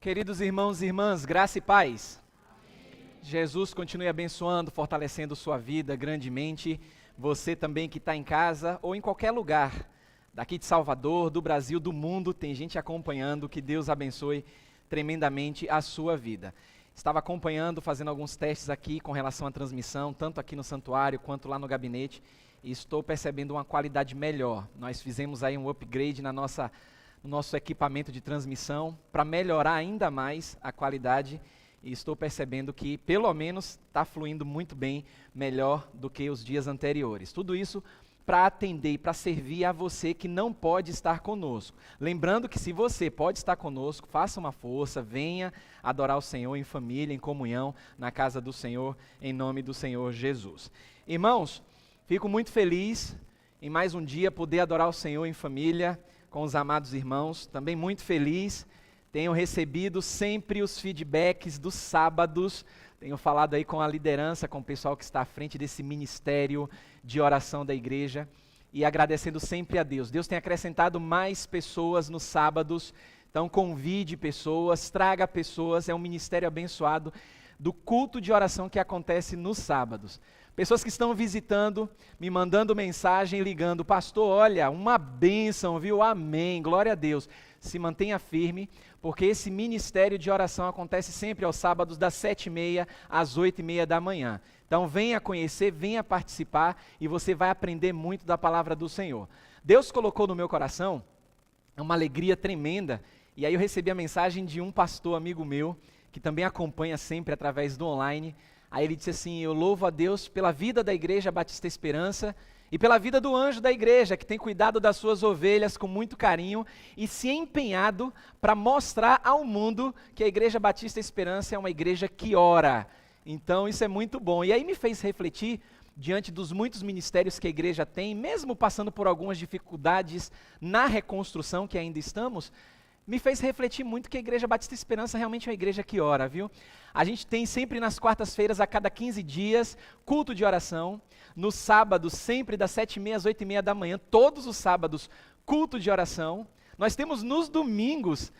Queridos irmãos e irmãs, graça e paz. Amém. Jesus continue abençoando, fortalecendo sua vida grandemente. Você também que está em casa ou em qualquer lugar, daqui de Salvador, do Brasil, do mundo, tem gente acompanhando. Que Deus abençoe tremendamente a sua vida. Estava acompanhando, fazendo alguns testes aqui com relação à transmissão, tanto aqui no santuário quanto lá no gabinete, e estou percebendo uma qualidade melhor. Nós fizemos aí um upgrade no nosso equipamento de transmissão para melhorar ainda mais a qualidade, e estou percebendo que pelo menos está fluindo muito bem, melhor do que os dias anteriores. Tudo isso para atender e para servir a você que não pode estar conosco. Lembrando que se você pode estar conosco, faça uma força, venha adorar o Senhor em família, em comunhão, na casa do Senhor, em nome do Senhor Jesus. Irmãos, fico muito feliz em mais um dia poder adorar o Senhor em família, com os amados irmãos, também muito feliz, tenho recebido sempre os feedbacks dos sábados, tenho falado aí com a liderança, com o pessoal que está à frente desse ministério de oração da igreja, e agradecendo sempre a Deus. Deus tem acrescentado mais pessoas nos sábados, então convide pessoas, traga pessoas, é um ministério abençoado do culto de oração que acontece nos sábados. Pessoas que estão visitando, me mandando mensagem, ligando, pastor, olha, uma bênção, viu? Amém, glória a Deus. Se mantenha firme, porque esse ministério de oração acontece sempre aos sábados, das 7h30 às 8h30 da manhã. Então venha conhecer, venha participar, e você vai aprender muito da palavra do Senhor. Deus colocou no meu coração uma alegria tremenda, e aí eu recebi a mensagem de um pastor amigo meu, que também acompanha sempre através do online. Aí ele disse assim: eu louvo a Deus pela vida da Igreja Batista Esperança e pela vida do anjo da igreja, que tem cuidado das suas ovelhas com muito carinho e se empenhado para mostrar ao mundo que a Igreja Batista Esperança é uma igreja que ora. Então isso é muito bom. E aí me fez refletir, diante dos muitos ministérios que a igreja tem, mesmo passando por algumas dificuldades na reconstrução que ainda estamos, me fez refletir muito que a Igreja Batista Esperança realmente é uma igreja que ora, viu? A gente tem sempre nas quartas-feiras, a cada 15 dias, culto de oração. No sábado, sempre das 7h30 às 8h30 da manhã, todos os sábados, culto de oração. Nós temos nos domingos,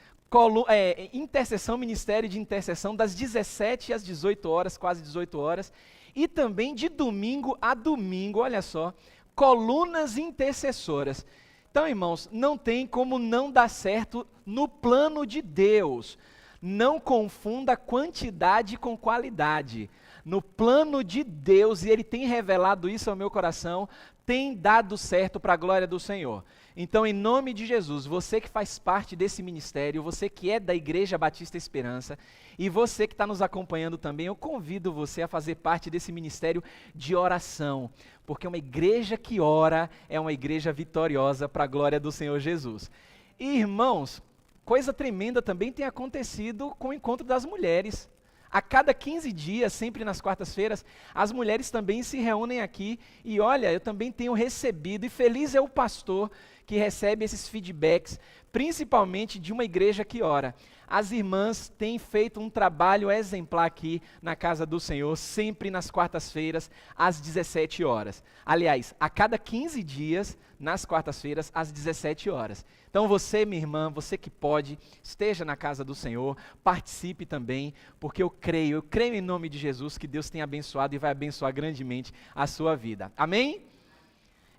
intercessão, ministério de intercessão, das 17 às 18 horas, quase 18 horas. E também de domingo a domingo, olha só, colunas intercessoras. Então, irmãos, não tem como não dar certo no plano de Deus. Não confunda quantidade com qualidade. No plano de Deus, e Ele tem revelado isso ao meu coração, tem dado certo para a glória do Senhor. Então, em nome de Jesus, você que faz parte desse ministério, você que é da Igreja Batista Esperança, e você que está nos acompanhando também, eu convido você a fazer parte desse ministério de oração, porque uma igreja que ora é uma igreja vitoriosa para a glória do Senhor Jesus. E, irmãos, coisa tremenda também tem acontecido com o encontro das mulheres. A cada 15 dias, sempre nas quartas-feiras, as mulheres também se reúnem aqui, e olha, eu também tenho recebido, e feliz é o pastor que recebe esses feedbacks, principalmente de uma igreja que ora. As irmãs têm feito um trabalho exemplar aqui na casa do Senhor, sempre nas quartas-feiras, às 17 horas. Aliás, a cada 15 dias, nas quartas-feiras, às 17 horas. Então você, minha irmã, você que pode, esteja na casa do Senhor, participe também, porque eu creio em nome de Jesus que Deus tem abençoado e vai abençoar grandemente a sua vida. Amém?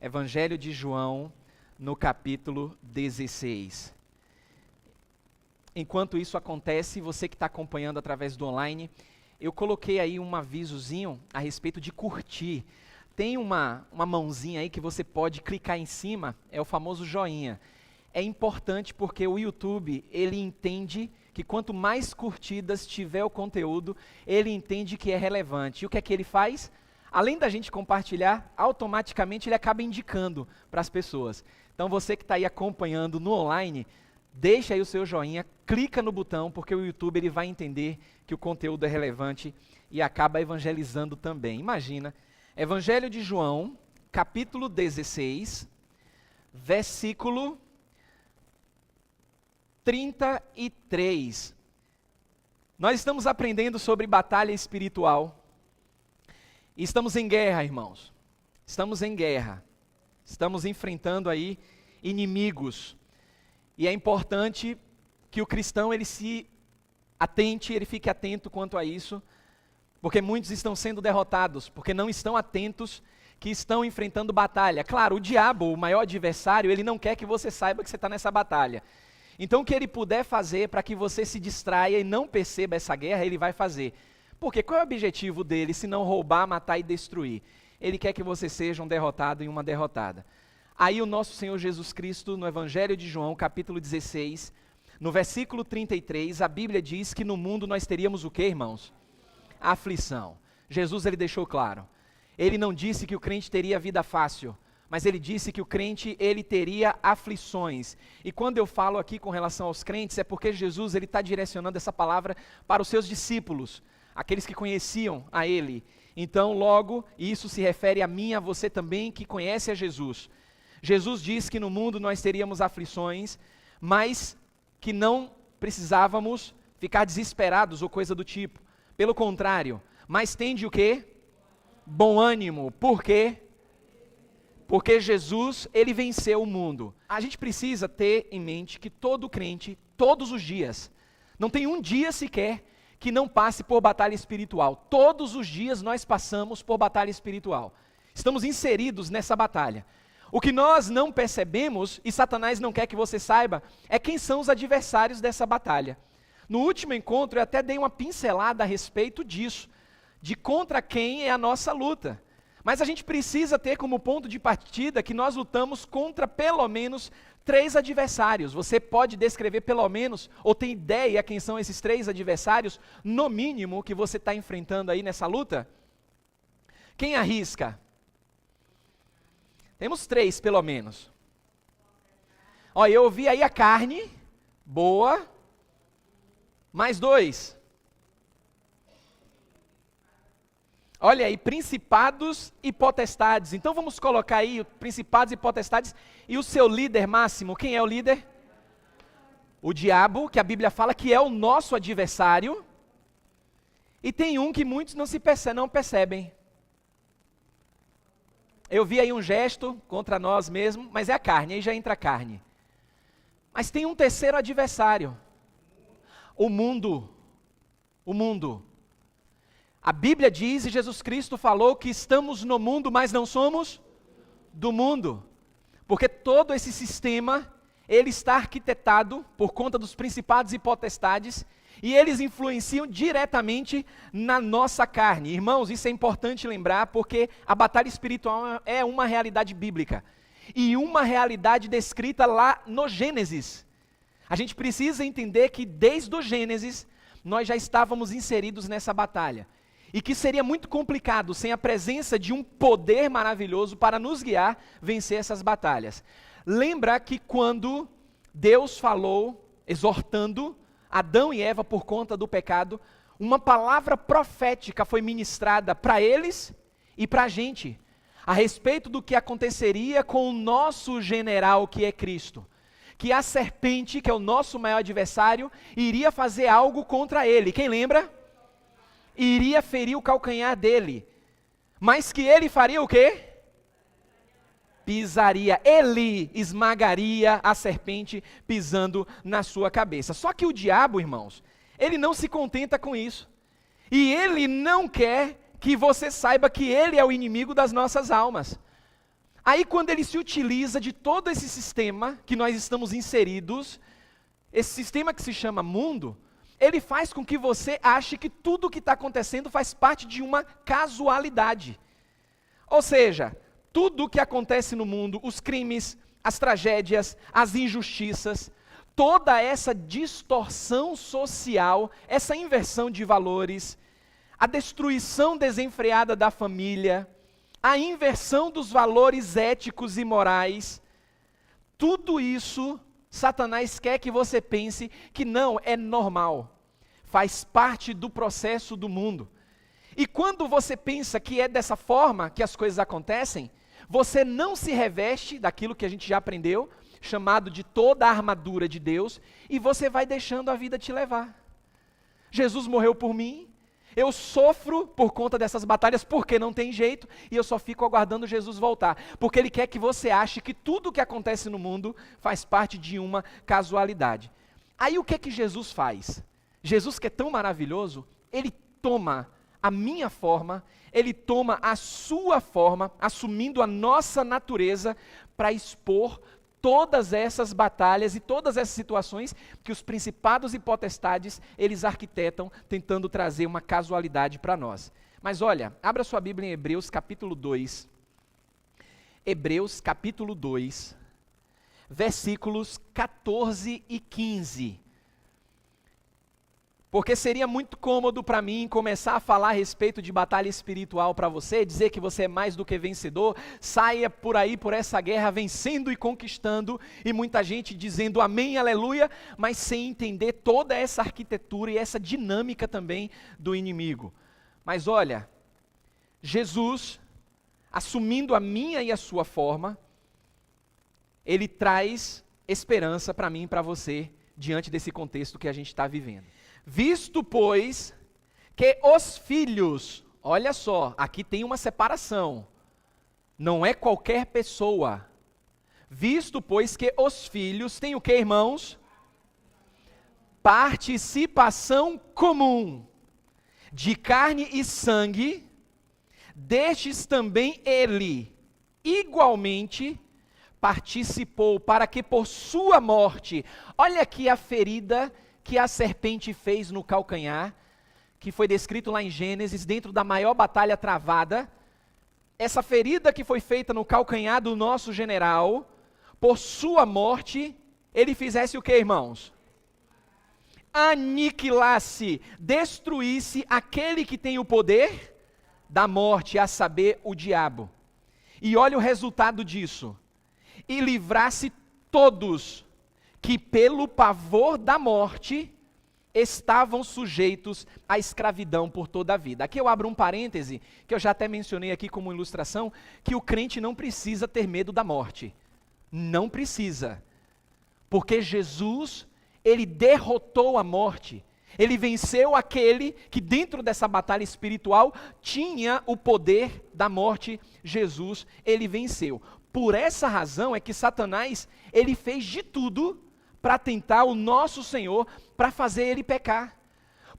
Evangelho de João, no capítulo 16. Enquanto isso acontece, você que está acompanhando através do online, eu coloquei aí um avisozinho a respeito de curtir. Tem uma mãozinha aí que você pode clicar em cima, é o famoso joinha. É importante porque o YouTube, ele entende que quanto mais curtidas tiver o conteúdo, ele entende que é relevante. E o que é que ele faz? Além da gente compartilhar, automaticamente ele acaba indicando para as pessoas. Então você que está aí acompanhando no online, deixa aí o seu joinha, clica no botão, porque o YouTube ele vai entender que o conteúdo é relevante e acaba evangelizando também. Imagina, Evangelho de João, capítulo 16, versículo 33. Nós estamos aprendendo sobre batalha espiritual. E estamos em guerra, irmãos. Estamos em guerra. Estamos enfrentando aí inimigos. E é importante que o cristão ele se atente, ele fique atento quanto a isso, porque muitos estão sendo derrotados, porque não estão atentos, que estão enfrentando batalha. Claro, o diabo, o maior adversário, ele não quer que você saiba que você está nessa batalha. Então o que ele puder fazer para que você se distraia e não perceba essa guerra, ele vai fazer. Porque qual é o objetivo dele, se não roubar, matar e destruir? Ele quer que você seja um derrotado e uma derrotada. Aí o nosso Senhor Jesus Cristo, no Evangelho de João, capítulo 16, no versículo 33, a Bíblia diz que no mundo nós teríamos o quê, irmãos? Aflição. Jesus, ele deixou claro. Ele não disse que o crente teria vida fácil, mas ele disse que o crente, ele teria aflições. E quando eu falo aqui com relação aos crentes, é porque Jesus, ele está direcionando essa palavra para os seus discípulos, aqueles que conheciam a ele. Então, logo, isso se refere a mim, a você também, que conhece a Jesus. Jesus diz que no mundo nós teríamos aflições, mas que não precisávamos ficar desesperados ou coisa do tipo. Pelo contrário, mas tende o quê? Bom ânimo. Por quê? Porque Jesus, ele venceu o mundo. A gente precisa ter em mente que todo crente, todos os dias, não tem um dia sequer que não passe por batalha espiritual. Todos os dias nós passamos por batalha espiritual. Estamos inseridos nessa batalha. O que nós não percebemos, e Satanás não quer que você saiba, é quem são os adversários dessa batalha. No último encontro eu até dei uma pincelada a respeito disso, de contra quem é a nossa luta. Mas a gente precisa ter como ponto de partida que nós lutamos contra pelo menos 3 adversários. Você pode descrever pelo menos, ou tem ideia quem são esses 3 adversários, no mínimo, que você está enfrentando aí nessa luta? Quem arrisca? Temos 3 pelo menos. Olha, eu ouvi aí a carne, boa, mais 2. Olha aí, principados e potestades. Então vamos colocar aí principados e potestades e o seu líder máximo. Quem é o líder? O diabo, que a Bíblia fala que é o nosso adversário. E tem um que muitos não percebem. Eu vi aí um gesto contra nós mesmos, mas é a carne, aí já entra a carne. Mas tem um terceiro adversário. O mundo. O mundo. A Bíblia diz, e Jesus Cristo falou, que estamos no mundo, mas não somos do mundo. Porque todo esse sistema, ele está arquitetado por conta dos principados e potestades, e eles influenciam diretamente na nossa carne. Irmãos, isso é importante lembrar, porque a batalha espiritual é uma realidade bíblica. E uma realidade descrita lá no Gênesis. A gente precisa entender que desde o Gênesis, nós já estávamos inseridos nessa batalha. E que seria muito complicado sem a presença de um poder maravilhoso para nos guiar, vencer essas batalhas. Lembra que quando Deus falou, exortando Adão e Eva por conta do pecado, uma palavra profética foi ministrada para eles e para a gente, a respeito do que aconteceria com o nosso general que é Cristo. Que a serpente, que é o nosso maior adversário, iria fazer algo contra ele. Quem lembra? Iria ferir o calcanhar dele, mas que ele faria o quê? Pisaria, ele esmagaria a serpente pisando na sua cabeça. Só que o diabo, irmãos, ele não se contenta com isso, e ele não quer que você saiba que ele é o inimigo das nossas almas. Aí quando ele se utiliza de todo esse sistema que nós estamos inseridos, esse sistema que se chama mundo, ele faz com que você ache que tudo o que está acontecendo faz parte de uma casualidade. Ou seja, tudo o que acontece no mundo, os crimes, as tragédias, as injustiças, toda essa distorção social, essa inversão de valores, a destruição desenfreada da família, a inversão dos valores éticos e morais, tudo isso Satanás quer que você pense que não é normal, faz parte do processo do mundo. E quando você pensa que é dessa forma que as coisas acontecem, você não se reveste daquilo que a gente já aprendeu, chamado de toda a armadura de Deus, e você vai deixando a vida te levar. Jesus morreu por mim, eu sofro por conta dessas batalhas porque não tem jeito, e eu só fico aguardando Jesus voltar, porque Ele quer que você ache que tudo o que acontece no mundo faz parte de uma casualidade. Aí o que Jesus faz? Jesus, que é tão maravilhoso, ele toma a minha forma, ele toma a sua forma, assumindo a nossa natureza para expor todas essas batalhas e todas essas situações que os principados e potestades, eles arquitetam, tentando trazer uma casualidade para nós. Mas olha, abra sua Bíblia em Hebreus capítulo 2. Hebreus capítulo 2, versículos 14 e 15. Porque seria muito cômodo para mim começar a falar a respeito de batalha espiritual para você, dizer que você é mais do que vencedor, saia por aí por essa guerra vencendo e conquistando, e muita gente dizendo amém, aleluia, mas sem entender toda essa arquitetura e essa dinâmica também do inimigo. Mas olha, Jesus, assumindo a minha e a sua forma, ele traz esperança para mim e para você, diante desse contexto que a gente está vivendo. Visto, pois, que os filhos, olha só, aqui tem uma separação, não é qualquer pessoa. Visto, pois, que os filhos têm o que, irmãos? Participação comum de carne e sangue, destes também ele, igualmente, participou, para que por sua morte, olha aqui a ferida que a serpente fez no calcanhar, que foi descrito lá em Gênesis, dentro da maior batalha travada, essa ferida que foi feita no calcanhar do nosso general, por sua morte, ele fizesse o que, irmãos? Aniquilasse, destruísse aquele que tem o poder da morte, a saber, o diabo. E olha o resultado disso. E livrasse todos que pelo pavor da morte estavam sujeitos à escravidão por toda a vida. Aqui eu abro um parêntese, que eu já até mencionei aqui como ilustração, que o crente não precisa ter medo da morte. Não precisa. Porque Jesus, ele derrotou a morte. Ele venceu aquele que dentro dessa batalha espiritual tinha o poder da morte. Jesus, ele venceu. Por essa razão é que Satanás, ele fez de tudo para tentar o nosso Senhor, para fazer ele pecar.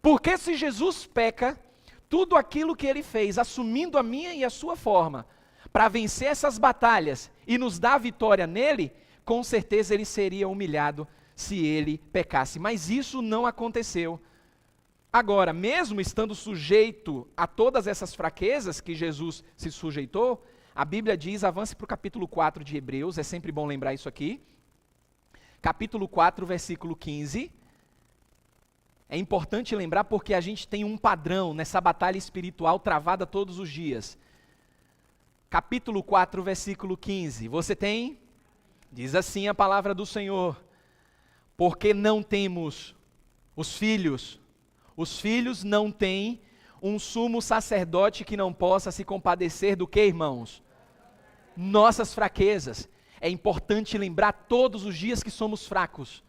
Porque se Jesus peca, tudo aquilo que ele fez, assumindo a minha e a sua forma, para vencer essas batalhas e nos dar a vitória nele, com certeza ele seria humilhado se ele pecasse. Mas isso não aconteceu. Agora, mesmo estando sujeito a todas essas fraquezas que Jesus se sujeitou, a Bíblia diz, avance para o capítulo 4 de Hebreus, é sempre bom lembrar isso aqui. Capítulo 4, versículo 15. É importante lembrar porque a gente tem um padrão nessa batalha espiritual travada todos os dias. Capítulo 4, versículo 15. Você tem? Diz assim a palavra do Senhor. Porque não temos os filhos não têm um sumo sacerdote que não possa se compadecer do que, irmãos? Nossas fraquezas. É importante lembrar todos os dias que somos fracos,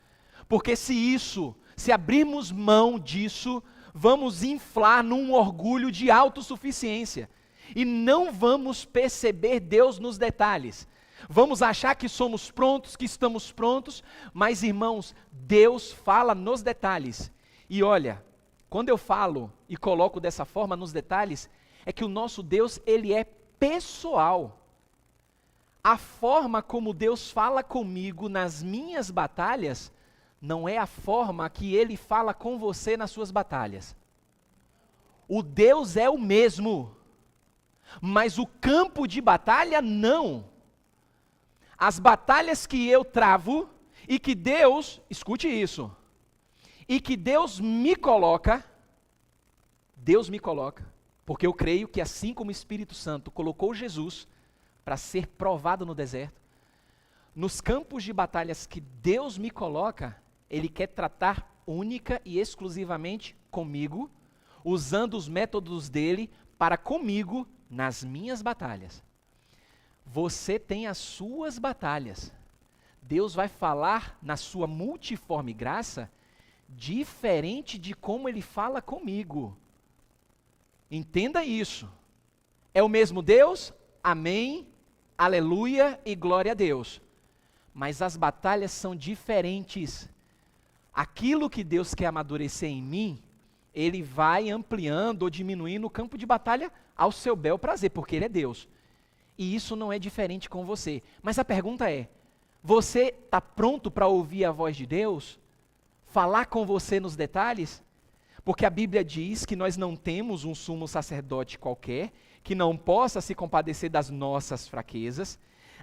porque se abrirmos mão disso, vamos inflar num orgulho de autossuficiência, e não vamos perceber Deus nos detalhes. Vamos achar que somos prontos, que estamos prontos, mas irmãos, Deus fala nos detalhes. E olha, quando eu falo e coloco dessa forma nos detalhes, é que o nosso Deus, ele é pessoal. A forma como Deus fala comigo nas minhas batalhas, não é a forma que Ele fala com você nas suas batalhas. O Deus é o mesmo, mas o campo de batalha não. As batalhas que eu travo, e que Deus, escute isso, e que Deus me coloca, porque eu creio que assim como o Espírito Santo colocou Jesus para ser provado no deserto, nos campos de batalhas que Deus me coloca, Ele quer tratar única e exclusivamente comigo, usando os métodos dele para comigo nas minhas batalhas. Você tem as suas batalhas. Deus vai falar na sua multiforme graça, diferente de como Ele fala comigo. Entenda isso. É o mesmo Deus? Amém. Aleluia e glória a Deus. Mas as batalhas são diferentes, aquilo que Deus quer amadurecer em mim, Ele vai ampliando ou diminuindo o campo de batalha ao seu bel prazer, porque Ele é Deus. E isso não é diferente com você. Mas a pergunta é, você está pronto para ouvir a voz de Deus? Falar com você nos detalhes? Porque a Bíblia diz que nós não temos um sumo sacerdote qualquer, que não possa se compadecer das nossas fraquezas.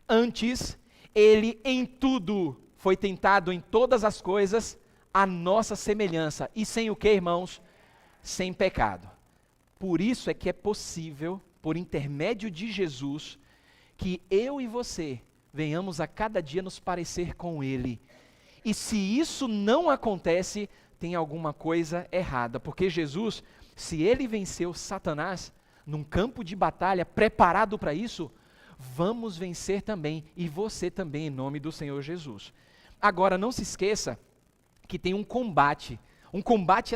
Antes, Ele em tudo foi tentado em todas as coisas, a nossa semelhança. E sem o que, irmãos? Sem pecado. Por isso é que é possível, por intermédio de Jesus, que eu e você venhamos a cada dia nos parecer com Ele. E se isso não acontece, tem alguma coisa errada. Porque Jesus, se Ele venceu Satanás num campo de batalha preparado para isso, vamos vencer também, e você também, em nome do Senhor Jesus. Agora, não se esqueça que tem um combate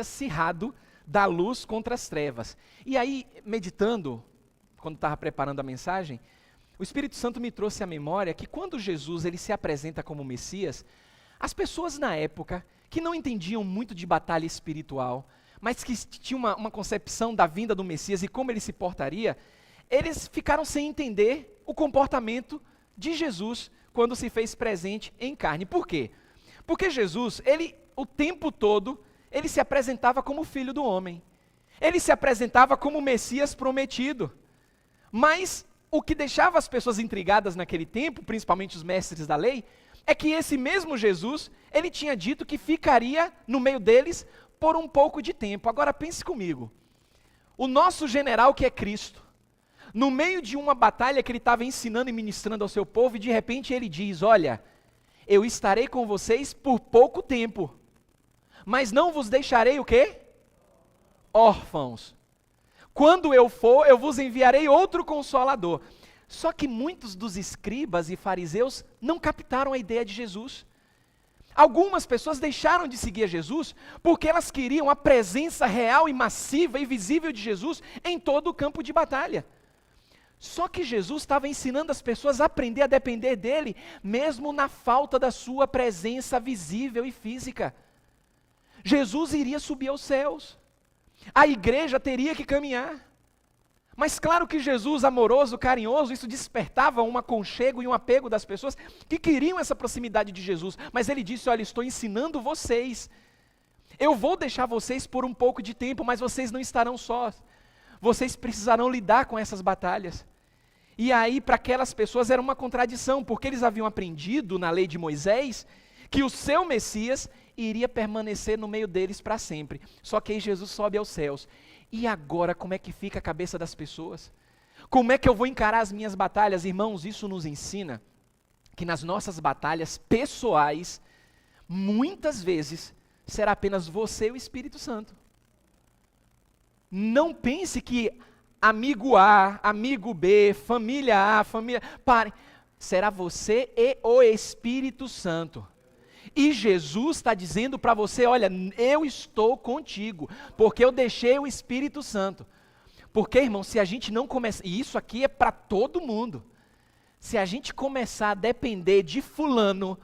acirrado da luz contra as trevas. E aí, meditando, quando estava preparando a mensagem, o Espírito Santo me trouxe à memória que quando Jesus ele se apresenta como Messias, as pessoas na época, que não entendiam muito de batalha espiritual, mas que tinham uma concepção da vinda do Messias e como ele se portaria, eles ficaram sem entender o comportamento de Jesus quando se fez presente em carne. Por quê? Porque Jesus, ele o tempo todo, ele se apresentava como filho do homem. Ele se apresentava como o Messias prometido. Mas o que deixava as pessoas intrigadas naquele tempo, principalmente os mestres da lei, é que esse mesmo Jesus, ele tinha dito que ficaria no meio deles por um pouco de tempo. Agora pense comigo, o nosso general que é Cristo, no meio de uma batalha que ele estava ensinando e ministrando ao seu povo, e de repente ele diz, olha, eu estarei com vocês por pouco tempo, mas não vos deixarei o quê? Órfãos. Quando eu for, eu vos enviarei outro Consolador. Só que muitos dos escribas e fariseus não captaram a ideia de Jesus. Algumas pessoas deixaram de seguir a Jesus porque elas queriam a presença real e massiva e visível de Jesus em todo o campo de batalha. Só que Jesus estava ensinando as pessoas a aprender a depender dele, mesmo na falta da sua presença visível e física. Jesus iria subir aos céus. A igreja teria que caminhar. Mas claro que Jesus, amoroso, carinhoso, isso despertava um aconchego e um apego das pessoas que queriam essa proximidade de Jesus. Mas ele disse, olha, estou ensinando vocês. Eu vou deixar vocês por um pouco de tempo, mas vocês não estarão sós. Vocês precisarão lidar com essas batalhas. E aí, para aquelas pessoas era uma contradição, porque eles haviam aprendido na lei de Moisés que o seu Messias iria permanecer no meio deles para sempre. Só que aí Jesus sobe aos céus. E agora, como é que fica a cabeça das pessoas? Como é que eu vou encarar as minhas batalhas? Irmãos, isso nos ensina que nas nossas batalhas pessoais, muitas vezes, será apenas você e o Espírito Santo. Não pense que amigo A, amigo B, família A, família... Parem. Será você e o Espírito Santo. E Jesus está dizendo para você, olha, eu estou contigo, porque eu deixei o Espírito Santo. Porque, irmão, se a gente não começar, e isso aqui é para todo mundo, se a gente começar a depender de fulano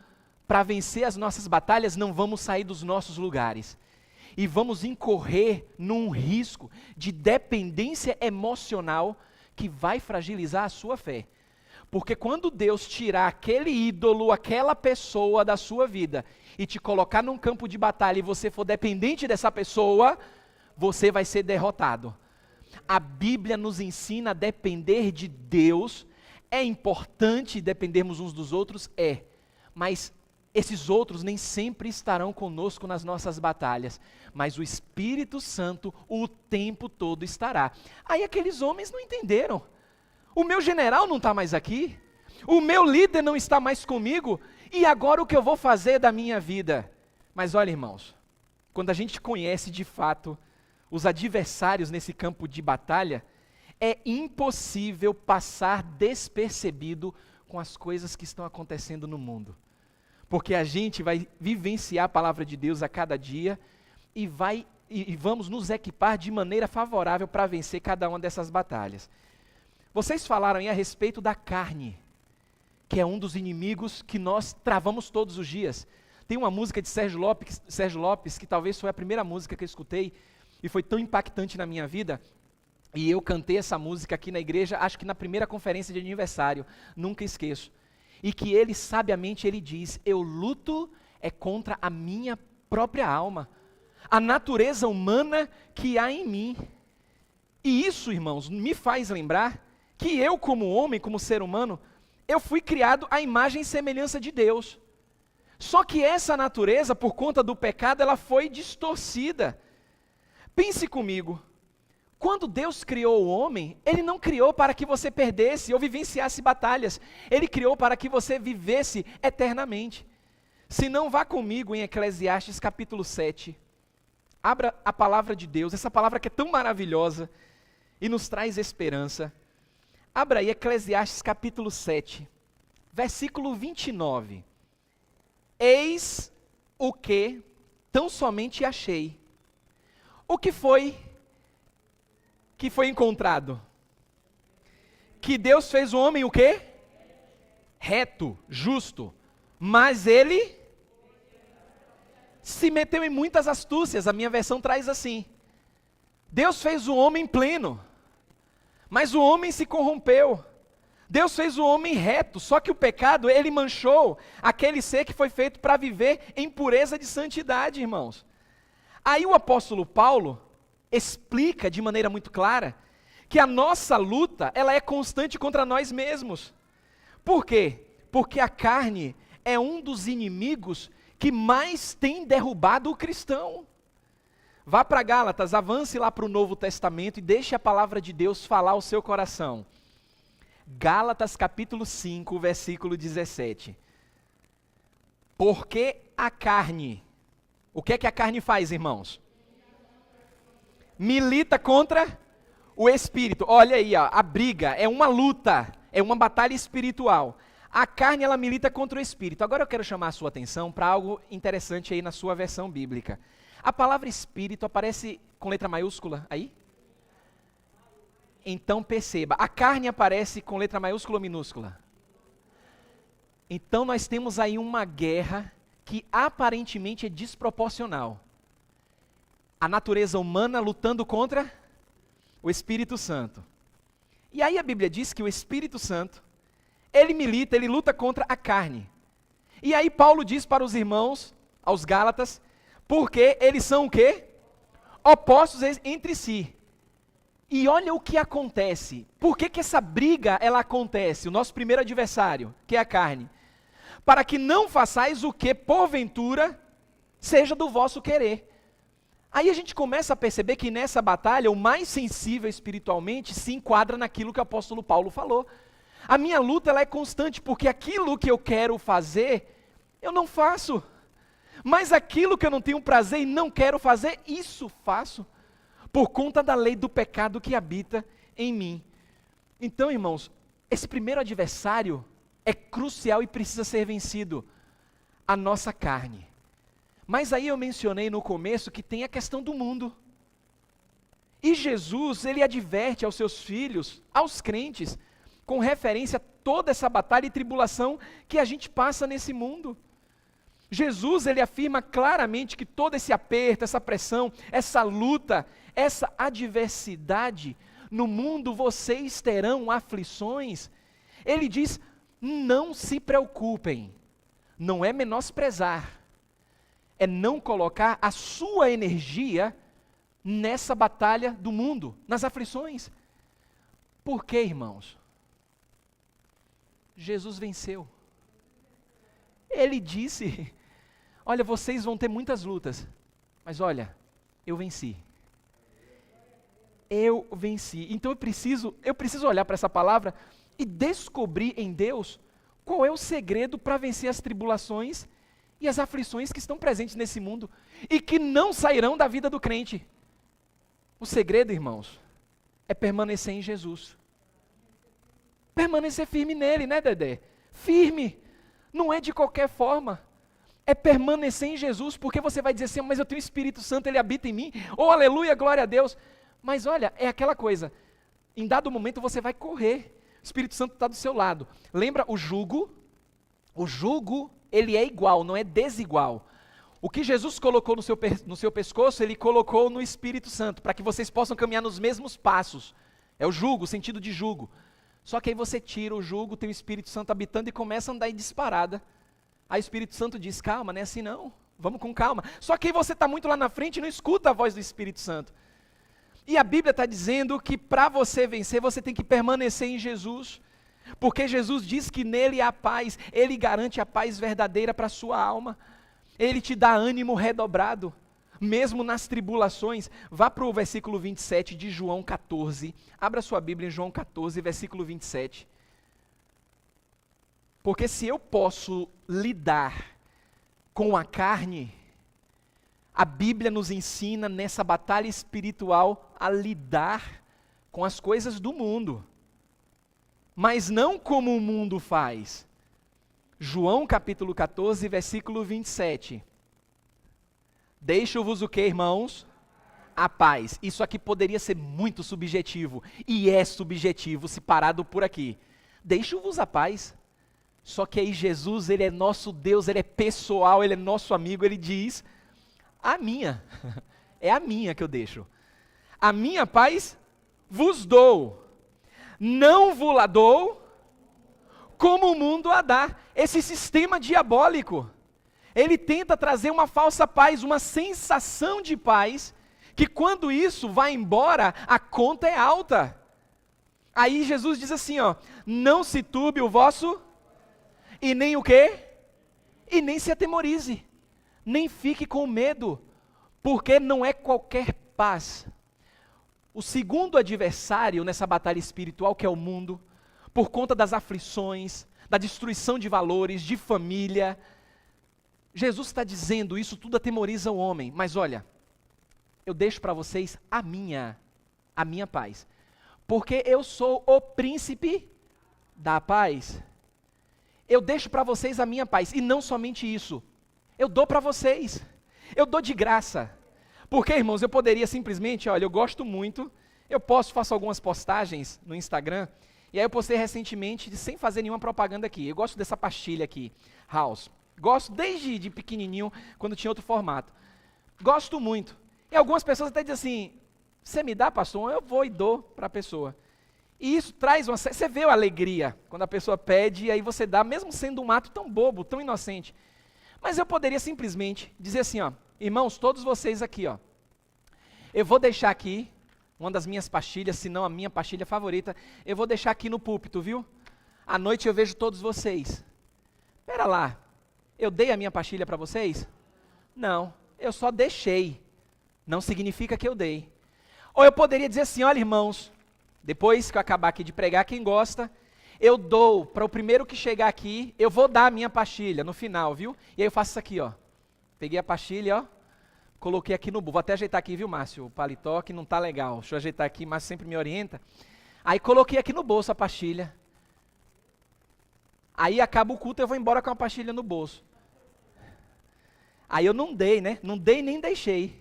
para vencer as nossas batalhas, não vamos sair dos nossos lugares. E vamos incorrer num risco de dependência emocional que vai fragilizar a sua fé. Porque quando Deus tirar aquele ídolo, aquela pessoa da sua vida e te colocar num campo de batalha e você for dependente dessa pessoa, você vai ser derrotado. A Bíblia nos ensina a depender de Deus. É importante dependermos uns dos outros? É. Mas esses outros nem sempre estarão conosco nas nossas batalhas. Mas o Espírito Santo o tempo todo estará. Aí aqueles homens não entenderam. O meu general não está mais aqui, o meu líder não está mais comigo, e agora o que eu vou fazer da minha vida? Mas olha, irmãos, quando a gente conhece de fato os adversários nesse campo de batalha, é impossível passar despercebido com as coisas que estão acontecendo no mundo. Porque a gente vai vivenciar a palavra de Deus a cada dia e vamos nos equipar de maneira favorável para vencer cada uma dessas batalhas. Vocês falaram aí a respeito da carne, que é um dos inimigos que nós travamos todos os dias. Tem uma música de Sérgio Lopes, que talvez foi a primeira música que eu escutei e foi tão impactante na minha vida. E eu cantei essa música aqui na igreja, acho que na primeira conferência de aniversário, nunca esqueço. E que ele, sabiamente, ele diz: eu luto contra a minha própria alma, a natureza humana que há em mim. E isso, irmãos, me faz lembrar que eu, como homem, como ser humano, eu fui criado à imagem e semelhança de Deus. Só que essa natureza, por conta do pecado, ela foi distorcida. Pense comigo. Quando Deus criou o homem, Ele não criou para que você perdesse ou vivenciasse batalhas. Ele criou para que você vivesse eternamente. Se não, vá comigo em Eclesiastes capítulo 7. Abra a palavra de Deus, essa palavra que é tão maravilhosa e nos traz esperança. Abra aí Eclesiastes capítulo 7, versículo 29. Eis o que tão somente achei. O que foi encontrado? Que Deus fez o homem o quê? Reto, justo. Mas ele se meteu em muitas astúcias. A minha versão traz assim: Deus fez o homem pleno, mas o homem se corrompeu. Deus fez o homem reto, só que o pecado, ele manchou aquele ser que foi feito para viver em pureza de santidade, irmãos. Aí o apóstolo Paulo explica de maneira muito clara que a nossa luta, ela é constante contra nós mesmos. Por quê? Porque a carne é um dos inimigos que mais tem derrubado o cristão. Vá para Gálatas, avance lá para o Novo Testamento e deixe a palavra de Deus falar ao seu coração. Gálatas capítulo 5, versículo 17. Porque a carne, o que é que a carne faz, irmãos? Milita contra o espírito. Olha aí, ó, a briga é uma luta, é uma batalha espiritual. A carne, ela milita contra o espírito. Agora eu quero chamar a sua atenção para algo interessante aí na sua versão bíblica. A palavra espírito aparece com letra maiúscula aí? Então perceba, a carne aparece com letra maiúscula ou minúscula? Então nós temos aí uma guerra que aparentemente é desproporcional. A natureza humana lutando contra o Espírito Santo. E aí a Bíblia diz que o Espírito Santo, ele milita, ele luta contra a carne. E aí Paulo diz para os irmãos, aos Gálatas, porque eles são o quê? Opostos entre si. E olha o que acontece. Por que essa briga ela acontece? O nosso primeiro adversário, que é a carne. Para que não façais o que porventura seja do vosso querer. Aí a gente começa a perceber que nessa batalha, o mais sensível espiritualmente se enquadra naquilo que o apóstolo Paulo falou. A minha luta ela é constante, porque aquilo que eu quero fazer, eu não faço. Mas aquilo que eu não tenho prazer e não quero fazer, isso faço. Por conta da lei do pecado que habita em mim. Então, irmãos, esse primeiro adversário é crucial e precisa ser vencido. A nossa carne. Mas aí eu mencionei no começo que tem a questão do mundo. E Jesus, ele adverte aos seus filhos, aos crentes, com referência a toda essa batalha e tribulação que a gente passa nesse mundo. Jesus, ele afirma claramente que todo esse aperto, essa pressão, essa luta, essa adversidade, no mundo vocês terão aflições. Ele diz, não se preocupem, não é menosprezar, é não colocar a sua energia nessa batalha do mundo, nas aflições. Por quê, irmãos? Jesus venceu. Ele disse, olha, vocês vão ter muitas lutas, mas olha, eu venci. Eu venci. Então eu preciso olhar para essa palavra e descobrir em Deus qual é o segredo para vencer as tribulações e as aflições que estão presentes nesse mundo e que não sairão da vida do crente. O segredo, irmãos, é permanecer em Jesus. Permanecer firme nele, né, Dedé? Firme. Não é de qualquer forma. É permanecer em Jesus, porque você vai dizer assim, mas eu tenho o Espírito Santo, ele habita em mim. Oh, aleluia, glória a Deus. Mas olha, é aquela coisa. Em dado momento você vai correr. O Espírito Santo está do seu lado. Lembra o jugo? O jugo ele é igual, não é desigual. O que Jesus colocou no seu pescoço, ele colocou no Espírito Santo, para que vocês possam caminhar nos mesmos passos. É o jugo, o sentido de jugo. Só que aí você tira o jugo, tem o Espírito Santo habitando e começa a andar em disparada. Aí o Espírito Santo diz, calma, não é assim não, vamos com calma. Só que aí você está muito lá na frente e não escuta a voz do Espírito Santo. E a Bíblia está dizendo que para você vencer, você tem que permanecer em Jesus. Porque Jesus diz que nele há paz, ele garante a paz verdadeira para a sua alma. Ele te dá ânimo redobrado, mesmo nas tribulações. Vá para o versículo 27 de João 14. Abra sua Bíblia em João 14, versículo 27. Porque se eu posso lidar com a carne, a Bíblia nos ensina nessa batalha espiritual a lidar com as coisas do mundo. Mas não como o mundo faz. João capítulo 14, versículo 27. Deixo-vos o que, irmãos? A paz. Isso aqui poderia ser muito subjetivo, e é subjetivo se parado por aqui. Deixo-vos a paz. Só que aí Jesus, ele é nosso Deus, ele é pessoal, ele é nosso amigo, ele diz, a minha, é a minha que eu deixo. A minha paz vos dou. Não vos la dou como o mundo a dá. Esse sistema diabólico, ele tenta trazer uma falsa paz, uma sensação de paz, que quando isso vai embora, a conta é alta. Aí Jesus diz assim, ó, não se turbe o vosso, e nem o quê? E nem se atemorize, nem fique com medo, porque não é qualquer paz. O segundo adversário nessa batalha espiritual, que é o mundo, por conta das aflições, da destruição de valores, de família, Jesus está dizendo, isso tudo atemoriza o homem, mas olha, eu deixo para vocês a minha paz, porque eu sou o príncipe da paz. Eu deixo para vocês a minha paz, e não somente isso, eu dou para vocês, eu dou de graça. Porque, irmãos, eu poderia simplesmente, olha, eu gosto muito, faço algumas postagens no Instagram, e aí eu postei recentemente, sem fazer nenhuma propaganda aqui, eu gosto dessa pastilha aqui, House, gosto desde de pequenininho, quando tinha outro formato, gosto muito, e algumas pessoas até dizem assim, você me dá, pastor? Eu vou e dou para a pessoa, e isso traz você vê a alegria, quando a pessoa pede, e aí você dá, mesmo sendo um ato tão bobo, tão inocente, mas eu poderia simplesmente dizer assim, ó, irmãos, todos vocês aqui, ó, eu vou deixar aqui, uma das minhas pastilhas, se não a minha pastilha favorita, eu vou deixar aqui no púlpito, viu? À noite eu vejo todos vocês. Espera lá, eu dei a minha pastilha para vocês? Não, eu só deixei, não significa que eu dei. Ou eu poderia dizer assim, olha irmãos, depois que eu acabar aqui de pregar, quem gosta, eu dou para o primeiro que chegar aqui, eu vou dar a minha pastilha no final, viu? E aí eu faço isso aqui, ó. Peguei a pastilha, ó, coloquei aqui no bolso. Vou até ajeitar aqui, viu, Márcio? O paletó que não tá legal. Deixa eu ajeitar aqui, Márcio sempre me orienta. Aí coloquei aqui no bolso a pastilha. Aí acaba o culto, eu vou embora com a pastilha no bolso. Aí eu não dei, né? Não dei nem deixei.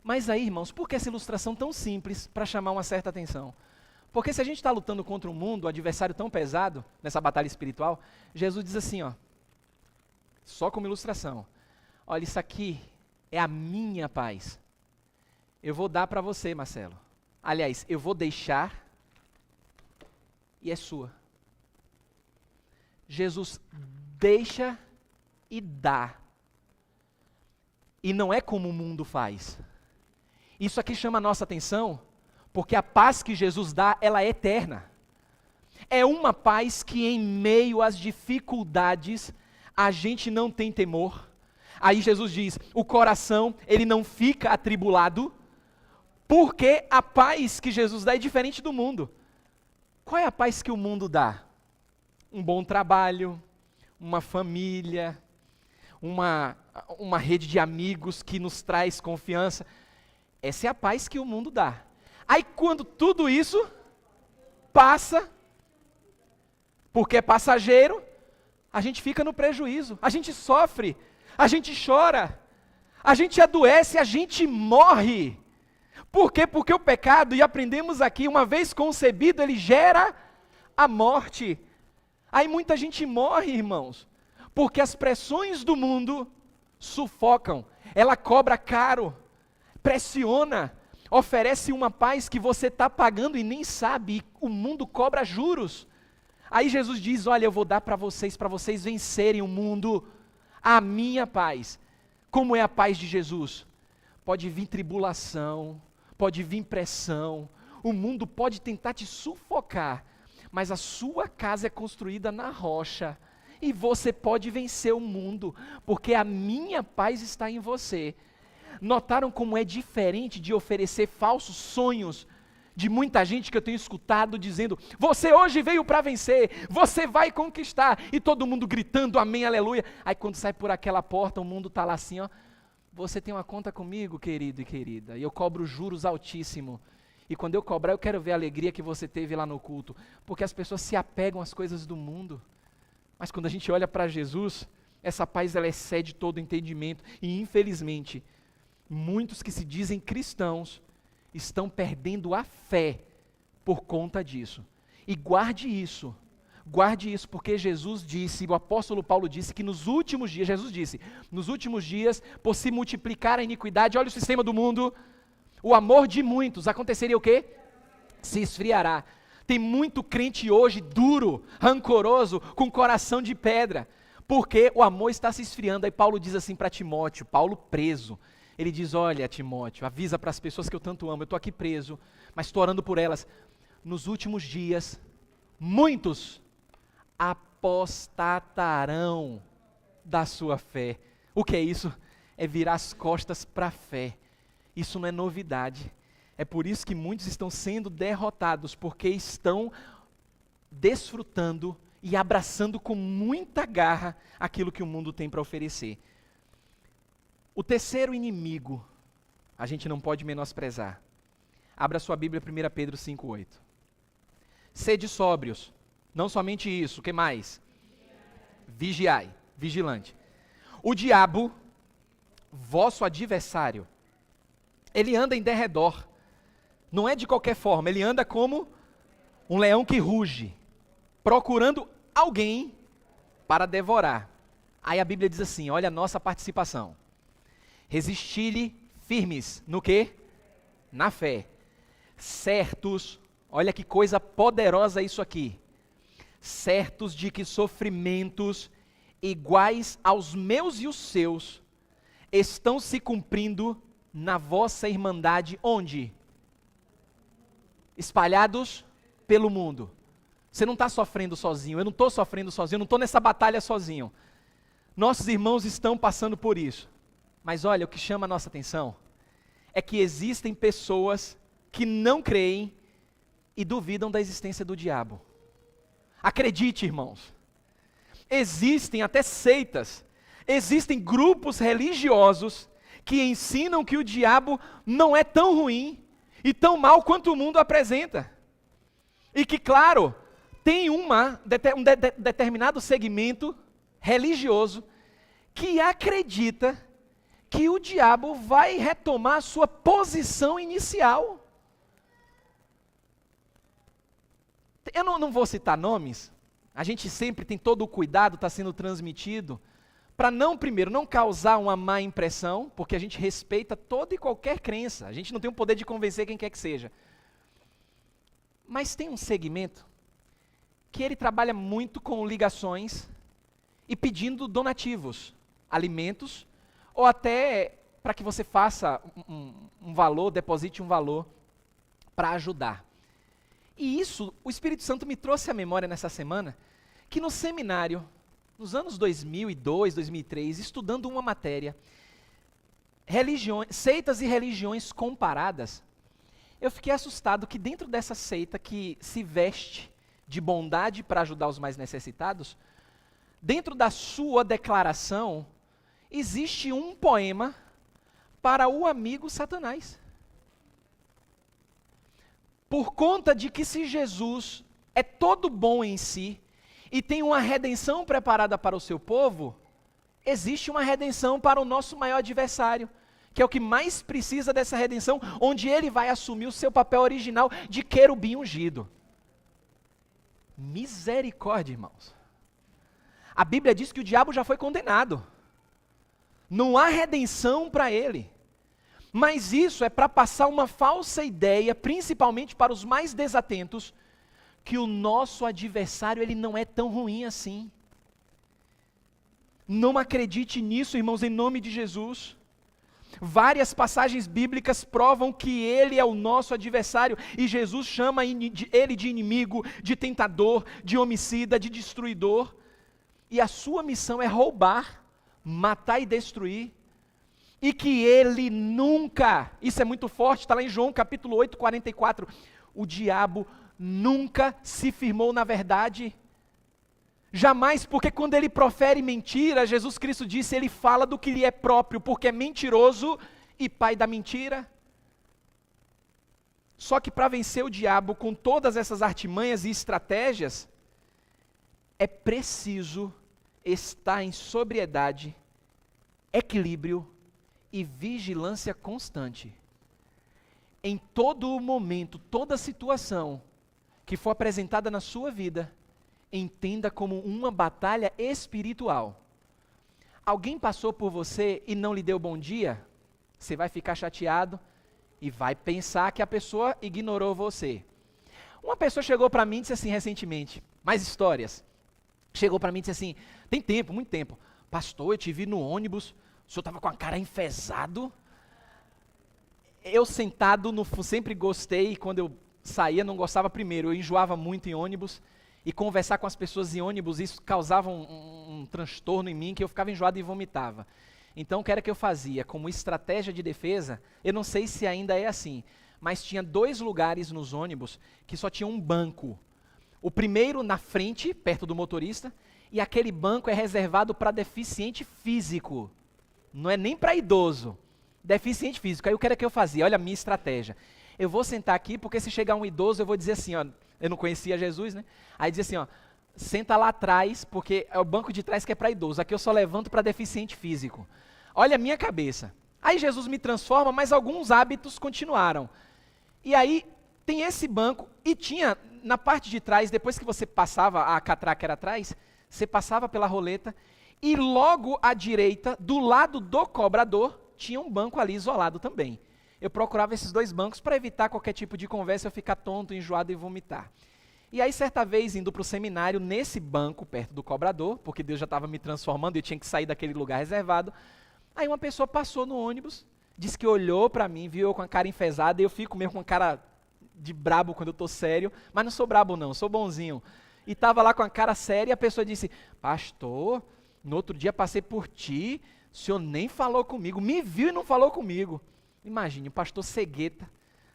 Mas aí, irmãos, por que essa ilustração tão simples para chamar uma certa atenção? Porque se a gente está lutando contra um mundo, um adversário tão pesado, nessa batalha espiritual, Jesus diz assim, ó, só como ilustração, olha, isso aqui é a minha paz. Eu vou dar para você, Marcelo. Aliás, eu vou deixar e é sua. Jesus deixa e dá. E não é como o mundo faz. Isso aqui chama a nossa atenção, porque a paz que Jesus dá, ela é eterna. É uma paz que em meio às dificuldades, a gente não tem temor. Aí Jesus diz, o coração, ele não fica atribulado, porque a paz que Jesus dá é diferente do mundo. Qual é a paz que o mundo dá? Um bom trabalho, uma família, uma rede de amigos que nos traz confiança. Essa é a paz que o mundo dá. Aí quando tudo isso passa, porque é passageiro, a gente fica no prejuízo, a gente sofre, a gente chora, a gente adoece, a gente morre. Por quê? Porque o pecado, e aprendemos aqui, uma vez concebido, ele gera a morte. Aí muita gente morre, irmãos, porque as pressões do mundo sufocam, ela cobra caro, pressiona, oferece uma paz que você está pagando e nem sabe, e o mundo cobra juros. Aí Jesus diz, olha, eu vou dar para vocês vencerem o mundo, a minha paz. Como é a paz de Jesus? Pode vir tribulação, pode vir pressão, o mundo pode tentar te sufocar, mas a sua casa é construída na rocha, e você pode vencer o mundo, porque a minha paz está em você. Notaram como é diferente de oferecer falsos sonhos, de muita gente que eu tenho escutado dizendo, você hoje veio para vencer, você vai conquistar, e todo mundo gritando amém, aleluia. Aí quando sai por aquela porta, o mundo está lá assim, ó, você tem uma conta comigo, querido e querida, e eu cobro juros altíssimos, e quando eu cobrar eu quero ver a alegria que você teve lá no culto, porque as pessoas se apegam às coisas do mundo, mas quando a gente olha para Jesus, essa paz ela excede todo entendimento, e infelizmente, muitos que se dizem cristãos, estão perdendo a fé por conta disso. E guarde isso, porque Jesus disse, o apóstolo Paulo disse que nos últimos dias, Jesus disse, nos últimos dias, por se multiplicar a iniquidade, olha o sistema do mundo, o amor de muitos, aconteceria o quê? Se esfriará. Tem muito crente hoje duro, rancoroso, com coração de pedra, porque o amor está se esfriando. Aí Paulo diz assim para Timóteo, Paulo preso, ele diz, olha Timóteo, avisa para as pessoas que eu tanto amo, eu estou aqui preso, mas estou orando por elas. Nos últimos dias, muitos apostatarão da sua fé. O que é isso? É virar as costas para a fé. Isso não é novidade. É por isso que muitos estão sendo derrotados, porque estão desfrutando e abraçando com muita garra aquilo que o mundo tem para oferecer. O terceiro inimigo, a gente não pode menosprezar. Abra sua Bíblia, 1 Pedro 5,8. Sede sóbrios, não somente isso, o que mais? Vigiai, vigilante. O diabo, vosso adversário, ele anda em derredor, não é de qualquer forma, ele anda como um leão que ruge, procurando alguém para devorar. Aí a Bíblia diz assim, olha a nossa participação. Resisti-lhe firmes, no quê? Na fé. Certos, olha que coisa poderosa isso aqui. Certos de que sofrimentos iguais aos meus e os seus estão se cumprindo na vossa irmandade, onde? Espalhados pelo mundo. Você não está sofrendo sozinho, eu não estou sofrendo sozinho, eu não estou nessa batalha sozinho. Nossos irmãos estão passando por isso. Mas olha, o que chama a nossa atenção é que existem pessoas que não creem e duvidam da existência do diabo. Acredite, irmãos. Existem até seitas, existem grupos religiosos que ensinam que o diabo não é tão ruim e tão mal quanto o mundo apresenta. E que, claro, tem um determinado segmento religioso que acredita que o diabo vai retomar a sua posição inicial. Eu não vou citar nomes, a gente sempre tem todo o cuidado, está sendo transmitido, para primeiro, não causar uma má impressão, porque a gente respeita toda e qualquer crença, a gente não tem o poder de convencer quem quer que seja. Mas tem um segmento que ele trabalha muito com ligações e pedindo donativos, alimentos, ou até para que você faça um valor, deposite um valor para ajudar. E isso, o Espírito Santo me trouxe à memória nessa semana, que no seminário, nos anos 2002, 2003, estudando uma matéria, seitas e religiões comparadas, eu fiquei assustado que dentro dessa seita que se veste de bondade para ajudar os mais necessitados, dentro da sua declaração, existe um poema para o amigo Satanás. Por conta de que se Jesus é todo bom em si e tem uma redenção preparada para o seu povo, existe uma redenção para o nosso maior adversário, que é o que mais precisa dessa redenção, onde ele vai assumir o seu papel original de querubim ungido. Misericórdia, irmãos. A Bíblia diz que o diabo já foi condenado. Não há redenção para ele. Mas isso é para passar uma falsa ideia, principalmente para os mais desatentos, que o nosso adversário ele não é tão ruim assim. Não acredite nisso, irmãos, em nome de Jesus. Várias passagens bíblicas provam que ele é o nosso adversário e Jesus chama ele de inimigo, de tentador, de homicida, de destruidor. E a sua missão é roubar, matar e destruir. E que ele nunca, isso é muito forte, está lá em João capítulo 8, 44, o diabo nunca se firmou na verdade. Jamais, porque quando ele profere mentira, Jesus Cristo disse, ele fala do que lhe é próprio, porque é mentiroso e pai da mentira. Só que para vencer o diabo com todas essas artimanhas e estratégias, é preciso estar em sobriedade, equilíbrio e vigilância constante. Em todo o momento, toda situação que for apresentada na sua vida, entenda como uma batalha espiritual. Alguém passou por você e não lhe deu bom dia? Você vai ficar chateado e vai pensar que a pessoa ignorou você. Uma pessoa chegou para mim e disse assim recentemente, mais histórias. Chegou para mim e disse assim, tem tempo, muito tempo. Pastor, eu te vi no ônibus, o senhor estava com a cara enfesado. Eu sentado, sempre gostei, quando eu saía não gostava primeiro, eu enjoava muito em ônibus. E conversar com as pessoas em ônibus, isso causava um transtorno em mim, que eu ficava enjoado e vomitava. Então, o que era que eu fazia? Como estratégia de defesa, eu não sei se ainda é assim, mas tinha 2 lugares nos ônibus que só tinha um banco. O primeiro na frente, perto do motorista, e aquele banco é reservado para deficiente físico. Não é nem para idoso. Deficiente físico. Aí o que era que eu fazia? Olha a minha estratégia. Eu vou sentar aqui, porque se chegar um idoso, eu vou dizer assim, ó, eu não conhecia Jesus, né? Aí dizia assim, ó, senta lá atrás, porque é o banco de trás que é para idoso, aqui eu só levanto para deficiente físico. Olha a minha cabeça. Aí Jesus me transforma, mas alguns hábitos continuaram. E aí tem esse banco, e tinha na parte de trás, depois que você passava, a catraca era atrás, você passava pela roleta, e logo à direita, do lado do cobrador, tinha um banco ali isolado também. Eu procurava esses 2 bancos para evitar qualquer tipo de conversa, eu ficar tonto, enjoado e vomitar. E aí, certa vez, indo para o seminário, nesse banco, perto do cobrador, porque Deus já estava me transformando e eu tinha que sair daquele lugar reservado, aí uma pessoa passou no ônibus, disse que olhou para mim, viu eu com a cara enfesada, e eu fico mesmo com a cara de brabo quando eu estou sério, mas não sou brabo não, sou bonzinho. E estava lá com a cara séria e a pessoa disse, pastor, no outro dia passei por ti, o senhor nem falou comigo, me viu e não falou comigo. Imagine, o pastor cegueta,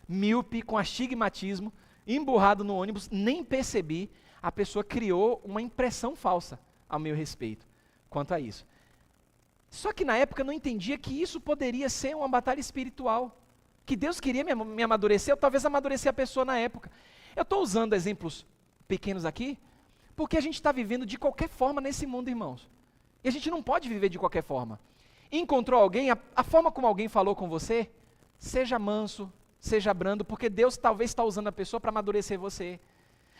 míope, com astigmatismo, emburrado no ônibus, nem percebi, a pessoa criou uma impressão falsa ao meu respeito, quanto a isso. Só que na época eu não entendia que isso poderia ser uma batalha espiritual, que Deus queria me amadurecer, ou talvez amadurecer a pessoa na época. Eu estou usando exemplos pequenos aqui, porque a gente está vivendo de qualquer forma nesse mundo, irmãos. E a gente não pode viver de qualquer forma. Encontrou alguém, a forma como alguém falou com você, seja manso, seja brando, porque Deus talvez está usando a pessoa para amadurecer você.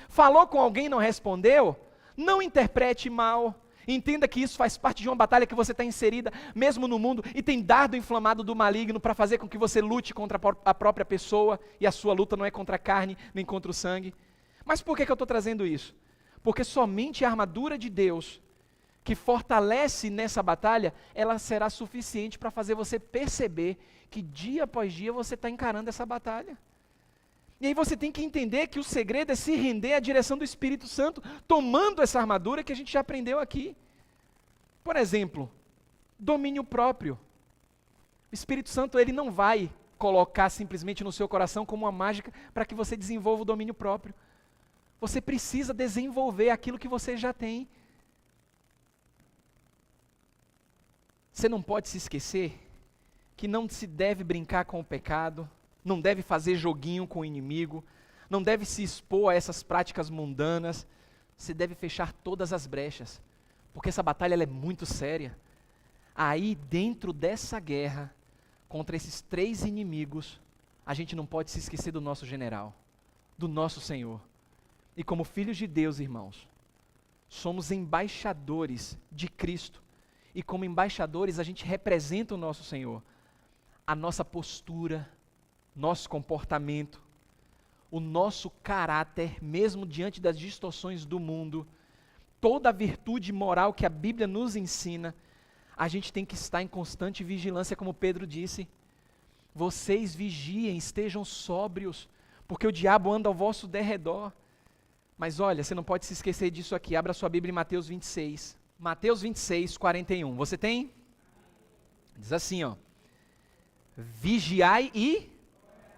Falou com alguém e não respondeu, não interprete mal. Entenda que isso faz parte de uma batalha que você está inserida, mesmo no mundo, e tem dardo inflamado do maligno para fazer com que você lute contra a própria pessoa, e a sua luta não é contra a carne, nem contra o sangue. Mas por que eu estou trazendo isso? Porque somente a armadura de Deus, que fortalece nessa batalha, ela será suficiente para fazer você perceber que dia após dia você está encarando essa batalha. E aí você tem que entender que o segredo é se render à direção do Espírito Santo, tomando essa armadura que a gente já aprendeu aqui. Por exemplo, domínio próprio. O Espírito Santo, ele não vai colocar simplesmente no seu coração como uma mágica para que você desenvolva o domínio próprio. Você precisa desenvolver aquilo que você já tem. Você não pode se esquecer que não se deve brincar com o pecado, não deve fazer joguinho com o inimigo, não deve se expor a essas práticas mundanas, você deve fechar todas as brechas, porque essa batalha ela é muito séria. Aí, dentro dessa guerra, contra esses 3 inimigos, a gente não pode se esquecer do nosso general, do nosso Senhor. E como filhos de Deus, irmãos, somos embaixadores de Cristo. E como embaixadores, a gente representa o nosso Senhor. A nossa postura, nosso comportamento, o nosso caráter, mesmo diante das distorções do mundo, toda a virtude moral que a Bíblia nos ensina, a gente tem que estar em constante vigilância, como Pedro disse. Vocês vigiem, estejam sóbrios, porque o diabo anda ao vosso derredor. Mas olha, você não pode se esquecer disso aqui. Abra sua Bíblia em Mateus 26. Mateus 26, 41. Você tem? Diz assim, ó. Vigiai e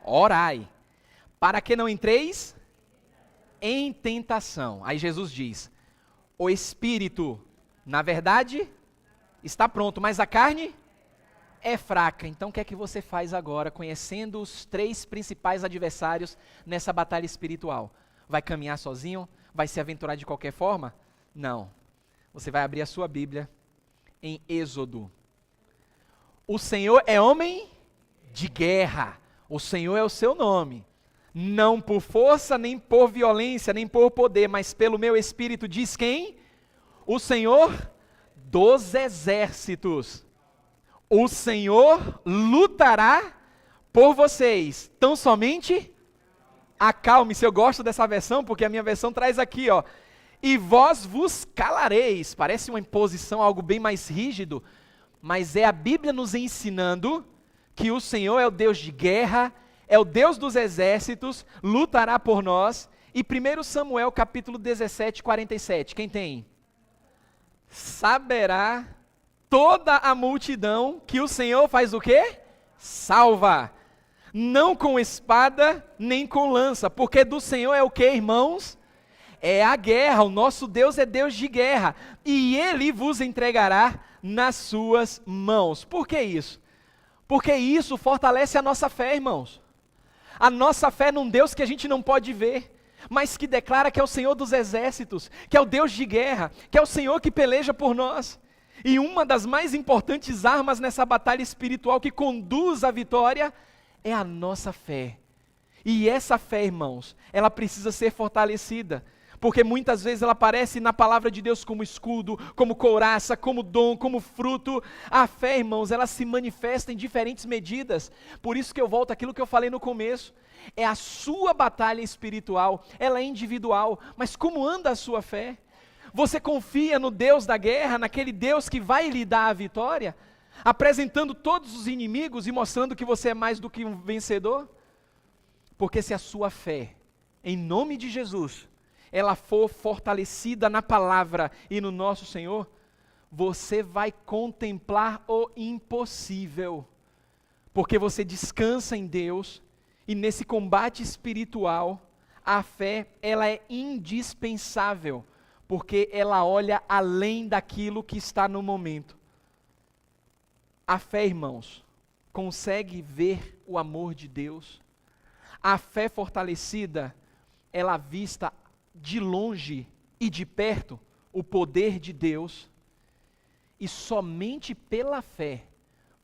orai, para que não entreis em tentação. Aí Jesus diz, o espírito, na verdade, está pronto, mas a carne é fraca. Então o que é que você faz agora, conhecendo os 3 principais adversários nessa batalha espiritual? Vai caminhar sozinho? Vai se aventurar de qualquer forma? Não. Você vai abrir a sua Bíblia em Êxodo. O Senhor é homem de guerra. O Senhor é o seu nome. Não por força, nem por violência, nem por poder, mas pelo meu espírito, diz quem? O Senhor dos exércitos. O Senhor lutará por vocês. Tão somente acalme-se. Eu gosto dessa versão, porque a minha versão traz aqui, ó. E vós vos calareis. Parece uma imposição, algo bem mais rígido, mas é a Bíblia nos ensinando que o Senhor é o Deus de guerra, é o Deus dos exércitos, lutará por nós. E 1 Samuel capítulo 17, 47, quem tem? Saberá toda a multidão que o Senhor faz o quê? Salva. Não com espada, nem com lança, porque do Senhor é o quê, irmãos? É a guerra, o nosso Deus é Deus de guerra, e Ele vos entregará nas suas mãos. Por que isso? Porque isso fortalece a nossa fé, irmãos. A nossa fé num Deus que a gente não pode ver, mas que declara que é o Senhor dos exércitos, que é o Deus de guerra, que é o Senhor que peleja por nós. E uma das mais importantes armas nessa batalha espiritual que conduz à vitória é a nossa fé. E essa fé, irmãos, ela precisa ser fortalecida, porque muitas vezes ela aparece na palavra de Deus como escudo, como couraça, como dom, como fruto. A fé, irmãos, ela se manifesta em diferentes medidas. Por isso que eu volto àquilo que eu falei no começo. É a sua batalha espiritual, ela é individual, mas como anda a sua fé? Você confia no Deus da guerra, naquele Deus que vai lhe dar a vitória, apresentando todos os inimigos e mostrando que você é mais do que um vencedor? Porque se a sua fé, em nome de Jesus, ela for fortalecida na palavra e no nosso Senhor, você vai contemplar o impossível, porque você descansa em Deus, e nesse combate espiritual, a fé, ela é indispensável, porque ela olha além daquilo que está no momento. A fé, irmãos, consegue ver o amor de Deus. A fé fortalecida, ela vista de longe e de perto o poder de Deus, e somente pela fé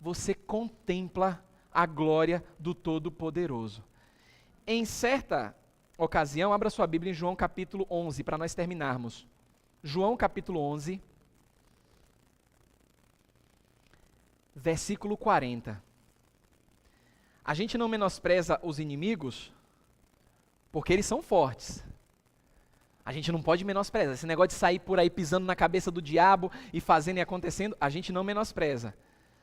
você contempla a glória do Todo-Poderoso. Em certa ocasião, abra sua Bíblia em João capítulo 11, para nós terminarmos. João capítulo 11, versículo 40. A gente não menospreza os inimigos, porque eles são fortes. A gente não pode menosprezar. Esse negócio de sair por aí pisando na cabeça do diabo e fazendo e acontecendo, a gente não menospreza.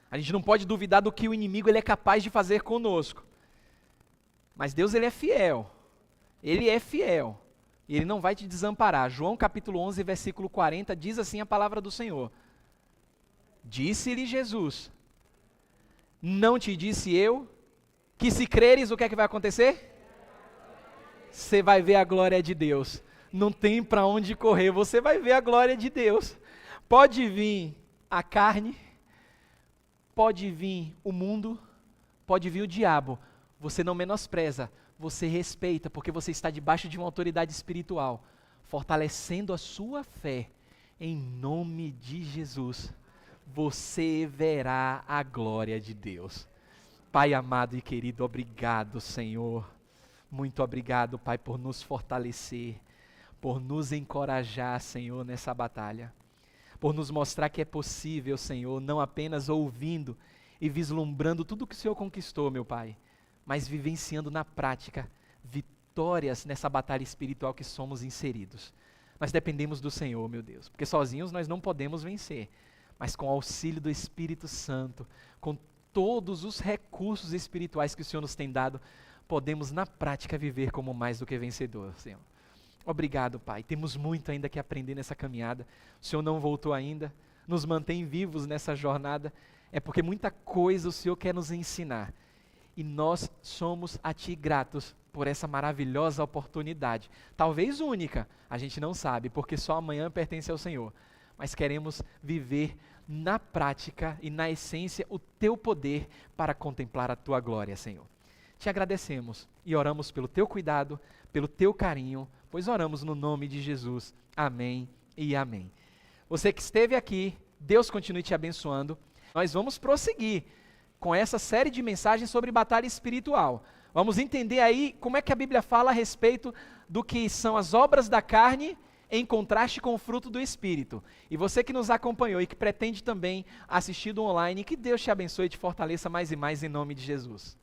A gente não pode duvidar do que o inimigo ele é capaz de fazer conosco. Mas Deus, ele é fiel. Ele é fiel. E ele não vai te desamparar. João capítulo 11, versículo 40, diz assim a palavra do Senhor. Disse-lhe Jesus, não te disse eu, que se creres, o que é que vai acontecer? Você vai ver a glória de Deus. Não tem para onde correr, você vai ver a glória de Deus. Pode vir a carne, pode vir o mundo, pode vir o diabo. Você não menospreza, você respeita, porque você está debaixo de uma autoridade espiritual, fortalecendo a sua fé. Em nome de Jesus, você verá a glória de Deus. Pai amado e querido, obrigado, Senhor. Muito obrigado, Pai, por nos fortalecer. por nos encorajar, Senhor, nessa batalha. Por nos mostrar que é possível, Senhor, não apenas ouvindo e vislumbrando tudo que o Senhor conquistou, meu Pai, mas vivenciando na prática vitórias nessa batalha espiritual que somos inseridos. Nós dependemos do Senhor, meu Deus, porque sozinhos nós não podemos vencer, mas com o auxílio do Espírito Santo, com todos os recursos espirituais que o Senhor nos tem dado, podemos na prática viver como mais do que vencedor, Senhor. Obrigado, Pai. Temos muito ainda que aprender nessa caminhada. O Senhor não voltou ainda, nos mantém vivos nessa jornada, é porque muita coisa o Senhor quer nos ensinar. E nós somos a Ti gratos por essa maravilhosa oportunidade. Talvez única, a gente não sabe, porque só amanhã pertence ao Senhor. Mas queremos viver na prática e na essência o Teu poder para contemplar a Tua glória, Senhor. Te agradecemos e oramos pelo Teu cuidado, pelo Teu carinho, pois oramos no nome de Jesus. Amém e amém. Você que esteve aqui, Deus continue te abençoando. Nós vamos prosseguir com essa série de mensagens sobre batalha espiritual. Vamos entender aí como é que a Bíblia fala a respeito do que são as obras da carne em contraste com o fruto do Espírito. E você que nos acompanhou e que pretende também assistir do online, que Deus te abençoe e te fortaleça mais e mais em nome de Jesus.